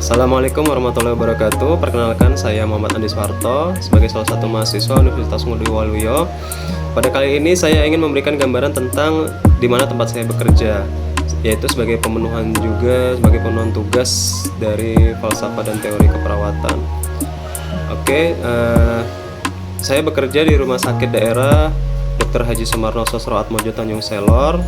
Assalamualaikum warahmatullahi wabarakatuh. Perkenalkan, saya Muhammad Andi Soeharto sebagai salah satu mahasiswa Universitas Ngudi Waluyo. Pada kali ini saya ingin memberikan gambaran tentang di mana tempat saya bekerja, yaitu sebagai pemenuhan tugas dari falsafah dan teori keperawatan. Saya bekerja di Rumah Sakit Daerah Dr. Haji Sumarno Sosro Atmojo Tanjung Selor,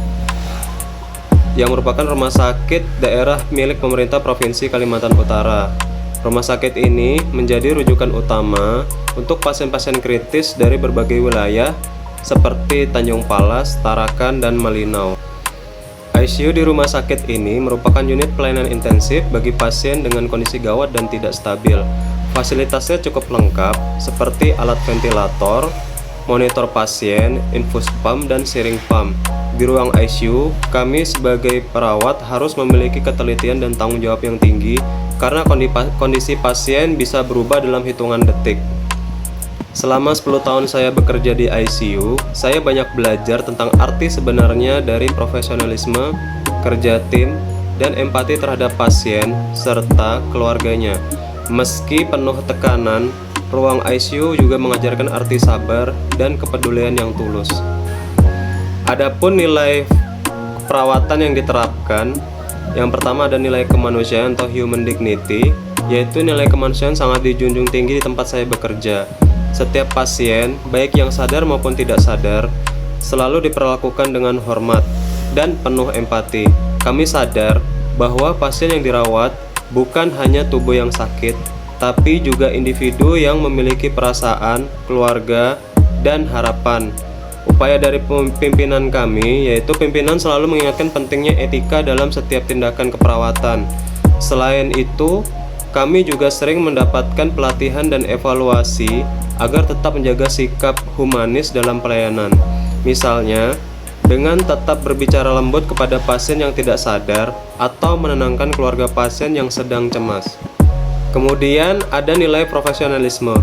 yang merupakan rumah sakit daerah milik pemerintah Provinsi Kalimantan Utara. Rumah sakit ini menjadi rujukan utama untuk pasien-pasien kritis dari berbagai wilayah seperti Tanjung Palas, Tarakan, dan Malinau. ICU di rumah sakit ini merupakan unit pelayanan intensif bagi pasien dengan kondisi gawat dan tidak stabil. Fasilitasnya cukup lengkap seperti alat ventilator, monitor pasien, infus pump, dan siring pump. Di ruang ICU, kami sebagai perawat harus memiliki ketelitian dan tanggung jawab yang tinggi karena kondisi pasien bisa berubah dalam hitungan detik. Selama 10 tahun saya bekerja di ICU, saya banyak belajar tentang arti sebenarnya dari profesionalisme, kerja tim, dan empati terhadap pasien serta keluarganya. Meski penuh tekanan, ruang ICU juga mengajarkan arti sabar dan kepedulian yang tulus. Adapun nilai perawatan yang diterapkan, yang pertama ada nilai kemanusiaan atau human dignity, yaitu nilai kemanusiaan sangat dijunjung tinggi di tempat saya bekerja. Setiap pasien, baik yang sadar maupun tidak sadar, selalu diperlakukan dengan hormat dan penuh empati. Kami sadar bahwa pasien yang dirawat bukan hanya tubuh yang sakit, tapi juga individu yang memiliki perasaan, keluarga, dan harapan. Upaya dari pimpinan kami, yaitu pimpinan selalu mengingatkan pentingnya etika dalam setiap tindakan keperawatan. Selain itu, kami juga sering mendapatkan pelatihan dan evaluasi agar tetap menjaga sikap humanis dalam pelayanan. Misalnya, dengan tetap berbicara lembut kepada pasien yang tidak sadar atau menenangkan keluarga pasien yang sedang cemas. Kemudian ada nilai profesionalisme.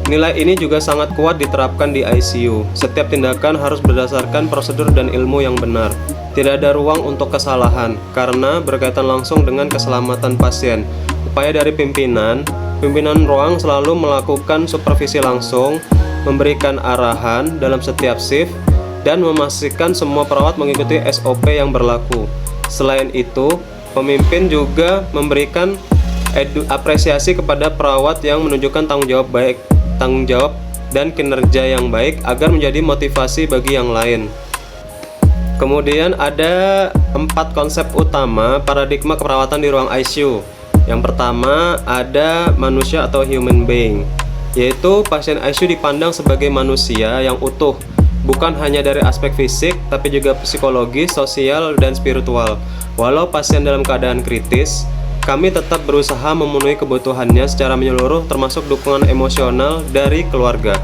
Nilai ini juga sangat kuat diterapkan di ICU. Setiap tindakan harus berdasarkan prosedur dan ilmu yang benar. Tidak ada ruang untuk kesalahan karena berkaitan langsung dengan keselamatan pasien. Upaya dari pimpinan ruang selalu melakukan supervisi langsung, memberikan arahan dalam setiap shift, dan memastikan semua perawat mengikuti SOP yang berlaku. Selain itu, pemimpin juga memberikan apresiasi kepada perawat yang menunjukkan tanggung jawab dan kinerja yang baik agar menjadi motivasi bagi yang lain. Kemudian ada 4 konsep utama paradigma keperawatan di ruang ICU. Yang pertama ada manusia atau human being, yaitu pasien ICU dipandang sebagai manusia yang utuh, bukan hanya dari aspek fisik tapi juga psikologis, sosial, dan spiritual. Walau pasien dalam keadaan kritis, kami tetap berusaha memenuhi kebutuhannya secara menyeluruh, termasuk dukungan emosional dari keluarga.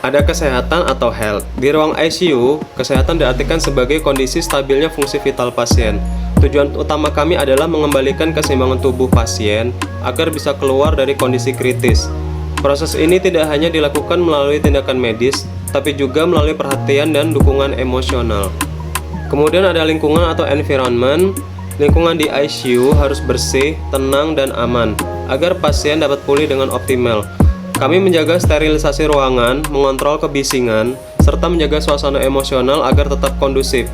Ada kesehatan atau health. Di ruang ICU, kesehatan diartikan sebagai kondisi stabilnya fungsi vital pasien. Tujuan utama kami adalah mengembalikan keseimbangan tubuh pasien agar bisa keluar dari kondisi kritis. Proses ini tidak hanya dilakukan melalui tindakan medis, tapi juga melalui perhatian dan dukungan emosional. Kemudian ada lingkungan atau environment. Lingkungan di ICU harus bersih, tenang, dan aman agar pasien dapat pulih dengan optimal. Kami menjaga sterilisasi ruangan, mengontrol kebisingan, serta menjaga suasana emosional agar tetap kondusif.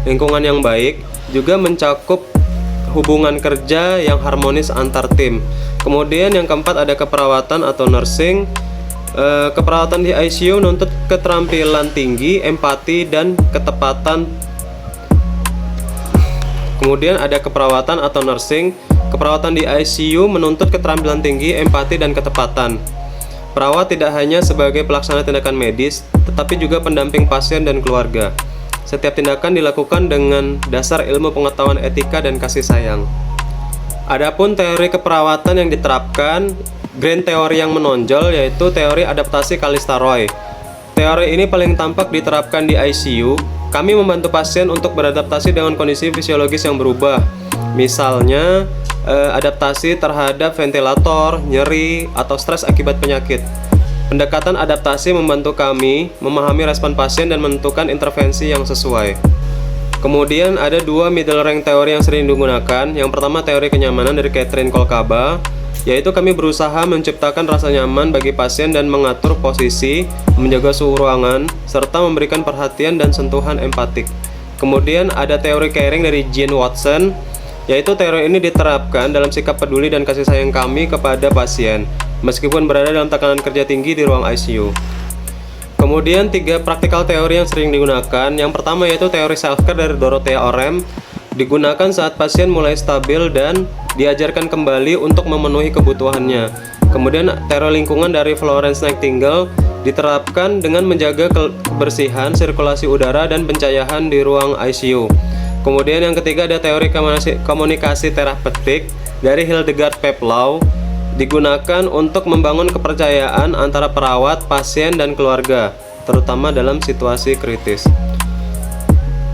Lingkungan yang baik juga mencakup hubungan kerja yang harmonis antar tim. Kemudian yang keempat ada keperawatan atau nursing. Keperawatan di ICU menuntut keterampilan tinggi, empati, dan ketepatan. Kemudian ada keperawatan atau nursing. Keperawatan di ICU menuntut keterampilan tinggi, empati, dan ketepatan. Perawat tidak hanya sebagai pelaksana tindakan medis, tetapi juga pendamping pasien dan keluarga. Setiap tindakan dilakukan dengan dasar ilmu pengetahuan etika dan kasih sayang. Adapun teori keperawatan yang diterapkan, grand teori yang menonjol yaitu teori adaptasi Callista Roy. Teori ini paling tampak diterapkan di ICU. Kami membantu pasien untuk beradaptasi dengan kondisi fisiologis yang berubah. Misalnya, adaptasi terhadap ventilator, nyeri, atau stres akibat penyakit. Pendekatan adaptasi membantu kami memahami respon pasien dan menentukan intervensi yang sesuai. Kemudian ada dua middle rank teori yang sering digunakan. Yang pertama teori kenyamanan dari Catherine Kolkaba, yaitu kami berusaha menciptakan rasa nyaman bagi pasien dan mengatur posisi, menjaga suhu ruangan, serta memberikan perhatian dan sentuhan empatik. Kemudian ada teori caring dari Jean Watson, yaitu teori ini diterapkan dalam sikap peduli dan kasih sayang kami kepada pasien, meskipun berada dalam tekanan kerja tinggi di ruang ICU. Kemudian tiga praktikal teori yang sering digunakan. Yang pertama yaitu teori self-care dari Dorothea Orem, digunakan saat pasien mulai stabil dan diajarkan kembali untuk memenuhi kebutuhannya. Kemudian teori lingkungan dari Florence Nightingale diterapkan dengan menjaga kebersihan, sirkulasi udara, dan pencahayaan di ruang ICU. Kemudian yang ketiga ada teori komunikasi terapeutik dari Hildegard Peplau, digunakan untuk membangun kepercayaan antara perawat, pasien, dan keluarga, terutama dalam situasi kritis.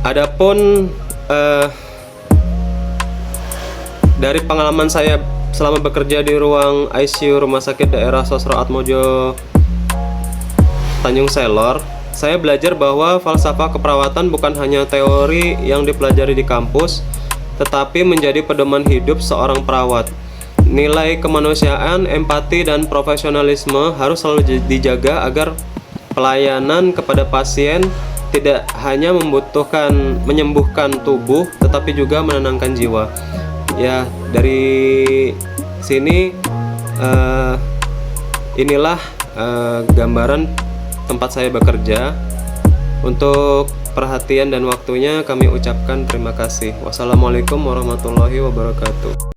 Adapun dari pengalaman saya selama bekerja di ruang ICU Rumah Sakit Daerah Sosro Atmojo Tanjung Selor, saya belajar bahwa falsafah keperawatan bukan hanya teori yang dipelajari di kampus, tetapi menjadi pedoman hidup seorang perawat. Nilai kemanusiaan, empati, dan profesionalisme harus selalu dijaga agar pelayanan kepada pasien tidak hanya menyembuhkan tubuh, tetapi juga menenangkan jiwa. Ya, dari sini inilah gambaran tempat saya bekerja. Untuk perhatian dan waktunya kami ucapkan terima kasih. Wassalamualaikum warahmatullahi wabarakatuh.